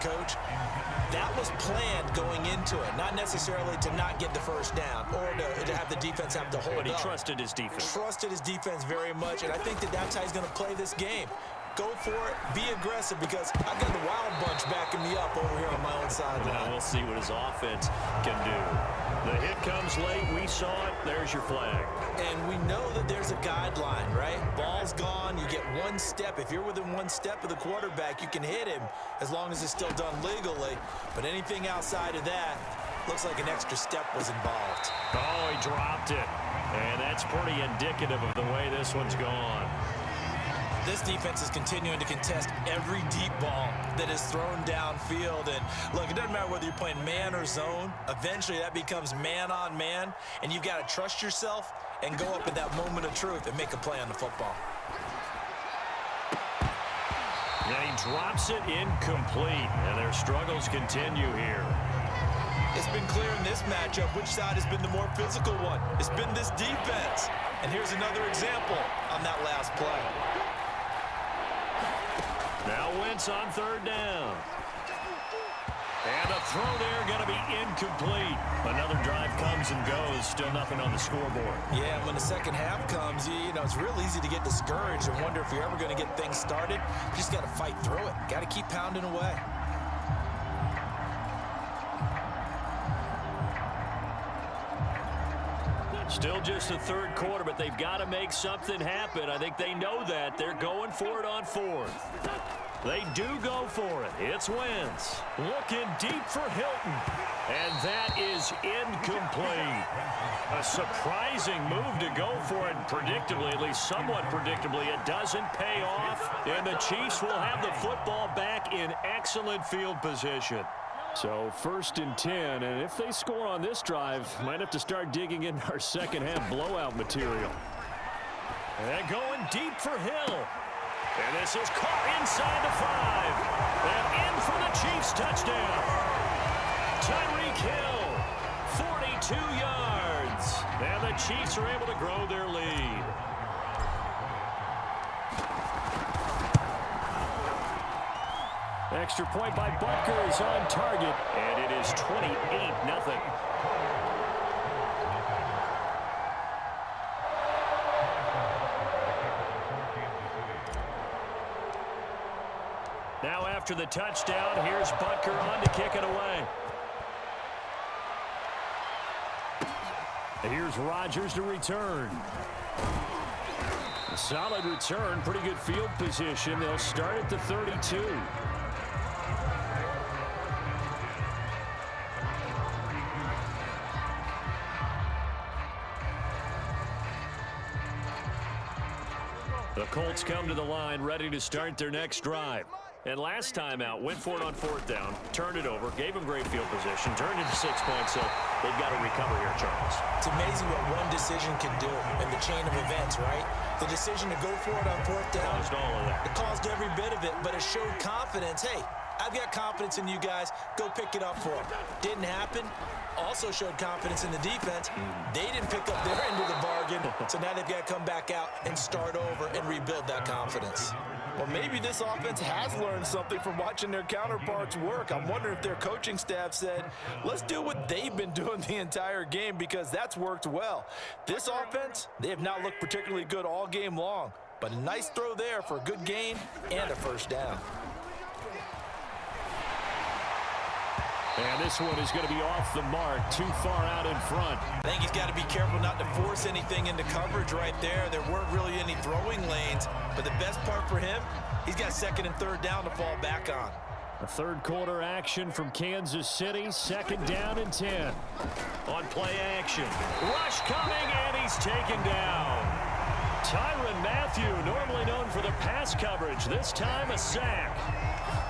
Coach. That was planned going into it, not necessarily to not get the first down or to have the defense have to hold up. But he trusted his defense. Trusted his defense very much, and I think that's how he's going to play this game. Go for it, be aggressive, because I've got the wild bunch backing me up over here on my own sideline. Now we'll see what his offense can do. The hit comes late. We saw it. There's your flag. And we know that there's a guideline, right? Ball's gone. You get one step. If you're within one step of the quarterback, you can hit him as long as it's still done legally. But anything outside of that, looks like an extra step was involved. Oh, he dropped it. And that's pretty indicative of the way this one's gone. This defense is continuing to contest every deep ball that is thrown downfield. And look, it doesn't matter whether you're playing man or zone. Eventually, that becomes man on man. And you've got to trust yourself and go up at that moment of truth and make a play on the football. And he drops it incomplete. And their struggles continue here. It's been clear in this matchup which side has been the more physical one. It's been this defense. And here's another example on that last play. Now Wentz on third down. And a throw there going to be incomplete. Another drive comes and goes. Still nothing on the scoreboard. Yeah, when the second half comes, you know, it's real easy to get discouraged and wonder if you're ever going to get things started. You just got to fight through it. Got to keep pounding away. Still just the third quarter, but they've got to make something happen. I think they know that. They're going for it on fourth. They do go for it. It's Wentz. Looking deep for Hilton. And that is incomplete. A surprising move to go for it. Predictably, at least somewhat predictably, it doesn't pay off. And the Chiefs will have the football back in excellent field position. So 1st and 10, and if they score on this drive, might have to start digging in our second half blowout material. And going deep for Hill. And this is caught inside the 5. And in for the Chiefs touchdown. Tyreek Hill, 42 yards. And the Chiefs are able to grow their lead. Extra point by Butker is on target, and it is 28-0. Now after the touchdown, here's Butker on to kick it away. Here's Rodgers to return. A solid return, pretty good field position. They'll start at the 32. The Colts come to the line ready to start their next drive. And last time out, went for it on 4th down, turned it over, gave them great field position, turned into 6 points, so they've got to recover here, Charles. It's amazing what one decision can do in the chain of events, right? The decision to go for it on 4th down. Caused all of that. It caused every bit of it, but it showed confidence. Hey, I've got confidence in you guys. Go pick it up for them. Didn't happen. Also showed confidence in the defense. They didn't pick up their end of the bargain, so now they've got to come back out and start over and rebuild that confidence. Well, maybe this offense has learned something from watching their counterparts work. I'm wondering if their coaching staff said, let's do what they've been doing the entire game, because that's worked well. This offense, they have not looked particularly good all game long, but a nice throw there for a good gain and a 1st down. And this one is going to be off the mark, too far out in front. I think he's got to be careful not to force anything into coverage right there. There weren't really any throwing lanes, but the best part for him, he's got 2nd and 3rd down to fall back on. A third quarter action from Kansas City, 2nd down and 10. On play action, rush coming, and he's taken down. Tyrann Mathieu, normally known for the pass coverage, this time a sack.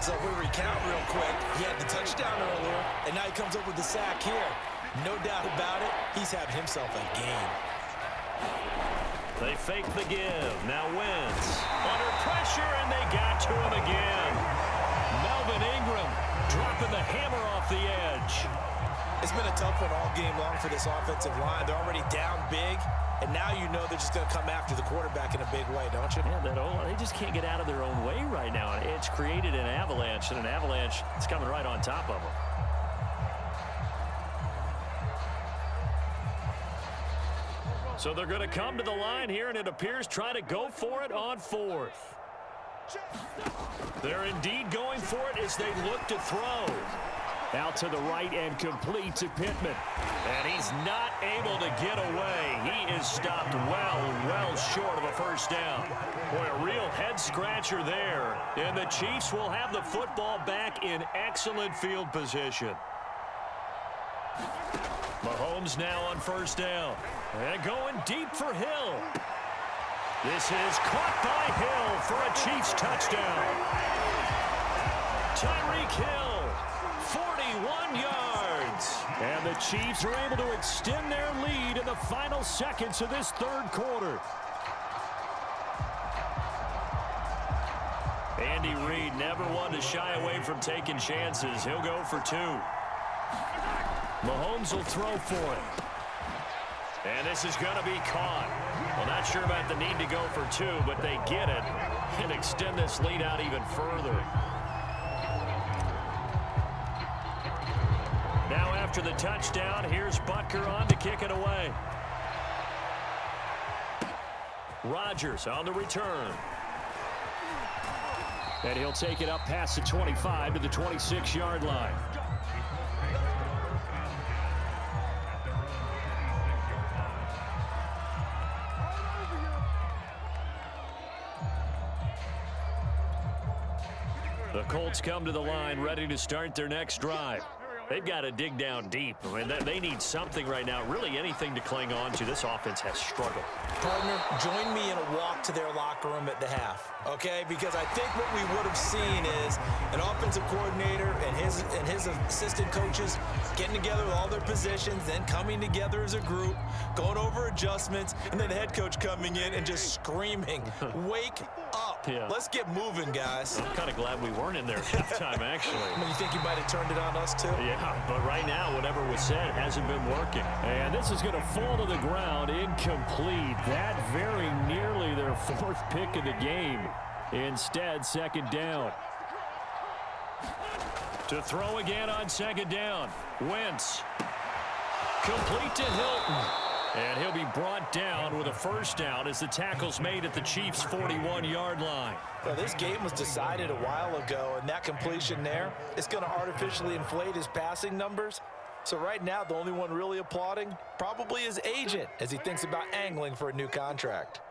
So if we recount real quick, he had the touchdown earlier, and now he comes up with the sack here. No doubt about it, he's having himself a game. They fake the give. Now Wentz under pressure, and they got to him again. Melvin Ingram dropping the hammer off the edge. It's been a tough one all game long for this offensive line. They're already down big, and now you know they're just going to come after the quarterback in a big way, don't you? Yeah, they just can't get out of their own way right now. It's created an avalanche, and an avalanche is coming right on top of them. So they're going to come to the line here, and it appears try to go for it on fourth. They're indeed going for it as they look to throw. Out to the right and complete to Pittman. And he's not able to get away. He is stopped well short of a first down. Boy, a real head-scratcher there. And the Chiefs will have the football back in excellent field position. Mahomes now on first down. And going deep for Hill. This is caught by Hill for a Chiefs touchdown. Tyreek Hill, 41 yards. And the Chiefs are able to extend their lead in the final seconds of this third quarter. Andy Reid never one to shy away from taking chances. He'll go for two. Mahomes will throw for it. And this is going to be caught. Well, not sure about the need to go for two, but they get it and extend this lead out even further. Now after the touchdown, here's Butker on to kick it away. Rodgers on the return. And he'll take it up past the 25 to the 26-yard line. The Colts come to the line ready to start their next drive. They've got to dig down deep. I mean, they need something right now, really anything to cling on to. This offense has struggled. Partner, join me in a walk to their locker room at the half, okay? Because I think what we would have seen is an offensive coordinator and his assistant coaches getting together with all their positions, then coming together as a group, going over adjustments, and then the head coach coming in and just screaming, wake up. Yeah. Let's get moving, guys. I'm kind of glad we weren't in there at halftime, actually. I mean, you think you might have turned it on us, too? Yeah, but right now, whatever was said hasn't been working. And this is going to fall to the ground incomplete. That very nearly their fourth pick of the game. Instead, second down. To throw again on second down. Wentz. Complete to Hilton. And he'll be brought down with a first down as the tackle's made at the Chiefs' 41-yard line. Well, this game was decided a while ago, and that completion there is going to artificially inflate his passing numbers. So right now, the only one really applauding probably his agent as he thinks about angling for a new contract.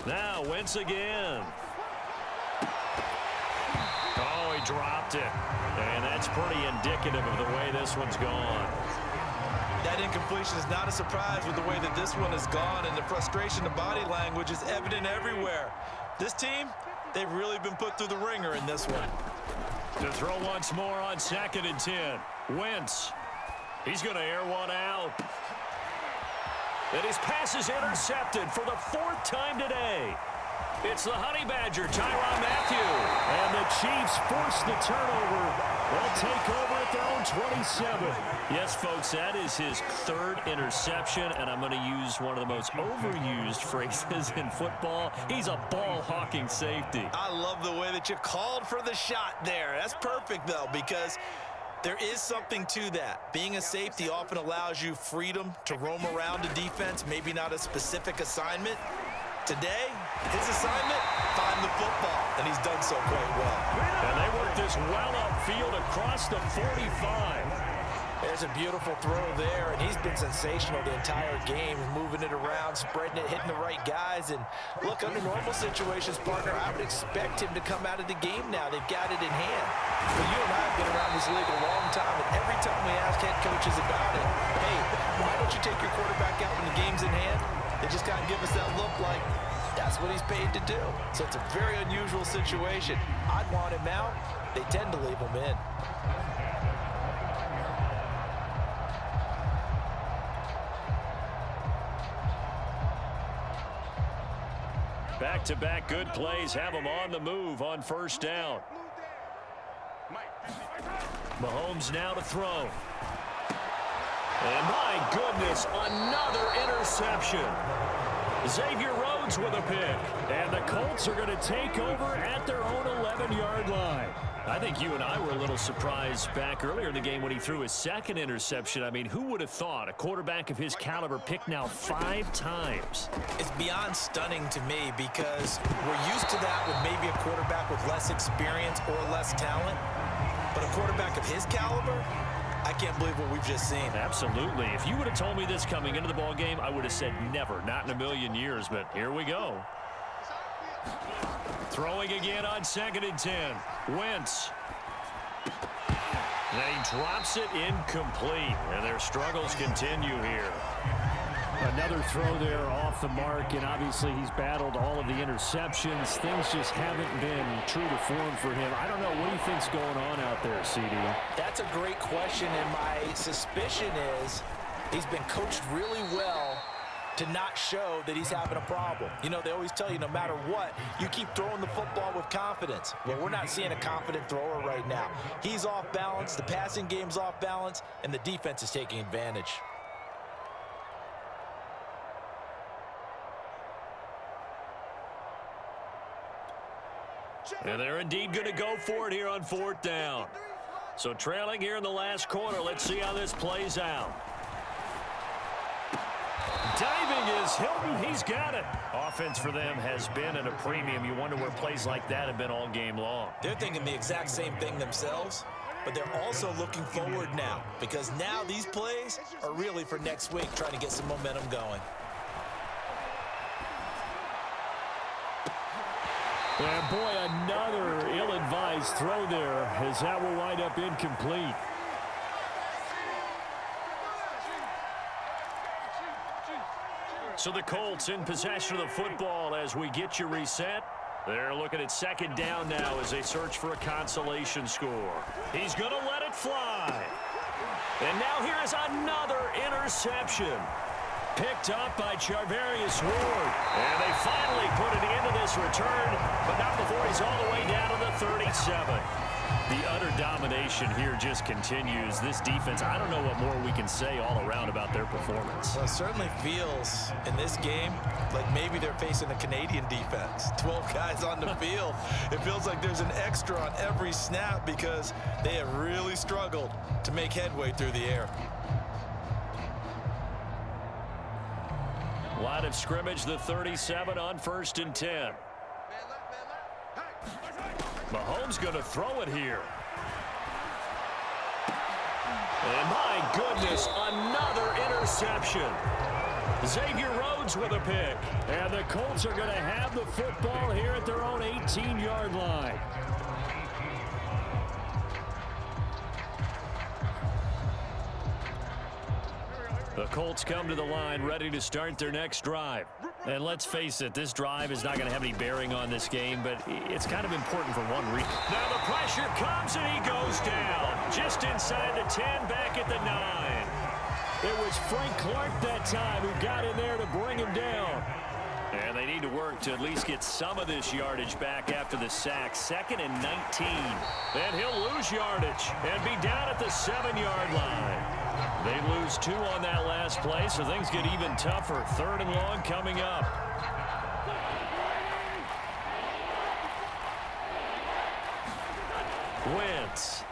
Now, Wentz again. Oh, he dropped it. And that's pretty indicative of the way this one's gone. That incompletion is not a surprise with the way that this one has gone, and the frustration, the body language is evident everywhere. This team, they've really been put through the ringer in this one. To throw once more on 2nd and 10. Wentz. He's going to air one out. And his pass is intercepted for the 4th time today. It's the Honey Badger, Tyrann Mathieu. And the Chiefs force the turnover. They'll take over at their own 27. Yes, folks, that is his 3rd interception, and I'm going to use one of the most overused phrases in football. He's a ball-hawking safety. I love the way that you called for the shot there. That's perfect, though, because there is something to that. Being a safety often allows you freedom to roam around a defense, maybe not a specific assignment. Today, his assignment, find the football, and he's done so quite well. And they work this well upfield across the 45. There's a beautiful throw there, and he's been sensational the entire game, moving it around, spreading it, hitting the right guys. And look, under normal situations, partner, I would expect him to come out of the game now. They've got it in hand. But you and I have been around this league a long time, and every time we ask head coaches about it, hey, why don't you take your quarterback out when the game's in hand? They just kind of give us that look like that's what he's paid to do. So it's a very unusual situation. I'd want him out. They tend to leave him in. Back-to-back good plays have them on the move on first down. Mahomes now to throw. And my goodness, another interception. Xavier Rhodes with a pick. And the Colts are going to take over at their own 11-yard line. I think you and I were a little surprised back earlier in the game when he threw his second interception. I mean, who would have thought a quarterback of his caliber picked now 5 times? It's beyond stunning to me because we're used to that with maybe a quarterback with less experience or less talent. But a quarterback of his caliber, I can't believe what we've just seen. Absolutely. If you would have told me this coming into the ball game, I would have said never, not in a million years. But here we go. Throwing again on 2nd and 10. Wentz. And he drops it incomplete. And their struggles continue here. Another throw there off the mark, and obviously he's battled all of the interceptions. Things just haven't been true to form for him. I don't know. What do you think's going on out there, CD? That's a great question, and my suspicion is he's been coached really well to not show that he's having a problem. You know, they always tell you no matter what, you keep throwing the football with confidence. Well, we're not seeing a confident thrower right now. He's off balance, the passing game's off balance, and the defense is taking advantage. And they're indeed going to go for it here on 4th down. So trailing here in the last quarter. Let's see how this plays out. Diving is Hilton. He's got it. Offense for them has been at a premium. You wonder where plays like that have been all game long. They're thinking the exact same thing themselves, but they're also looking forward now because now these plays are really for next week, trying to get some momentum going. And boy, another ill-advised throw there as that will wind up incomplete. So the Colts in possession of the football as we get you reset. They're looking at 2nd down now as they search for a consolation score. He's going to let it fly. And now here is another interception. Picked up by Charvarius Ward. And they finally put it into this return, but not before he's all the way down to the 37. The utter domination here just continues. This defense, I don't know what more we can say all around about their performance. Well, it certainly feels in this game like maybe they're facing a Canadian defense. 12 guys on the field. It feels like there's an extra on every snap because they have really struggled to make headway through the air. Line of scrimmage, the 37 on 1st and 10. Mahomes going to throw it here. And my goodness, another interception. Xavier Rhodes with a pick. And the Colts are going to have the football here at their own 18-yard line. The Colts come to the line ready to start their next drive. And let's face it, this drive is not going to have any bearing on this game, but it's kind of important for one reason. Now the pressure comes and he goes down. Just inside the 10, back at the 9. It was Frank Clark that time who got in there to bring him down. And they need to work to at least get some of this yardage back after the sack. 2nd and 19. And he'll lose yardage and be down at the 7-yard line. They lose 2 on that last play, so things get even tougher. 3rd and long coming up. Wentz.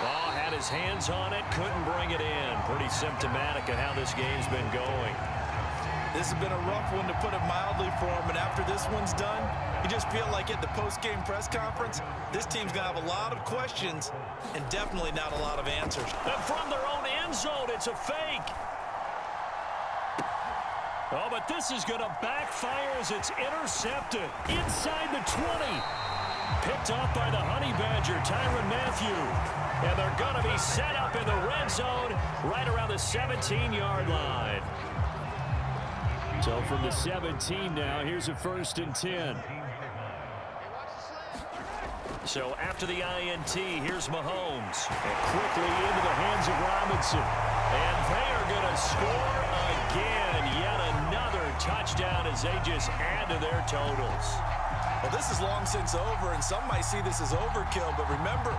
Oh, had his hands on it, couldn't bring it in. Pretty symptomatic of how this game's been going. This has been a rough one, to put it mildly, for him. And after this one's done, you just feel like at the post-game press conference, this team's going to have a lot of questions and definitely not a lot of answers. And from their own end zone, it's a fake. Oh, but this is going to backfire as it's intercepted. Inside the 20. Picked off by the Honey Badger, Tyrann Mathieu. And they're going to be set up in the red zone right around the 17-yard line. So from the 17 now, here's a 1st and 10. So after the INT, here's Mahomes. And quickly into the hands of Robinson. And they are going to score again. Yet another touchdown as they just add to their totals. Well, this is long since over, and some might see this as overkill, but remember,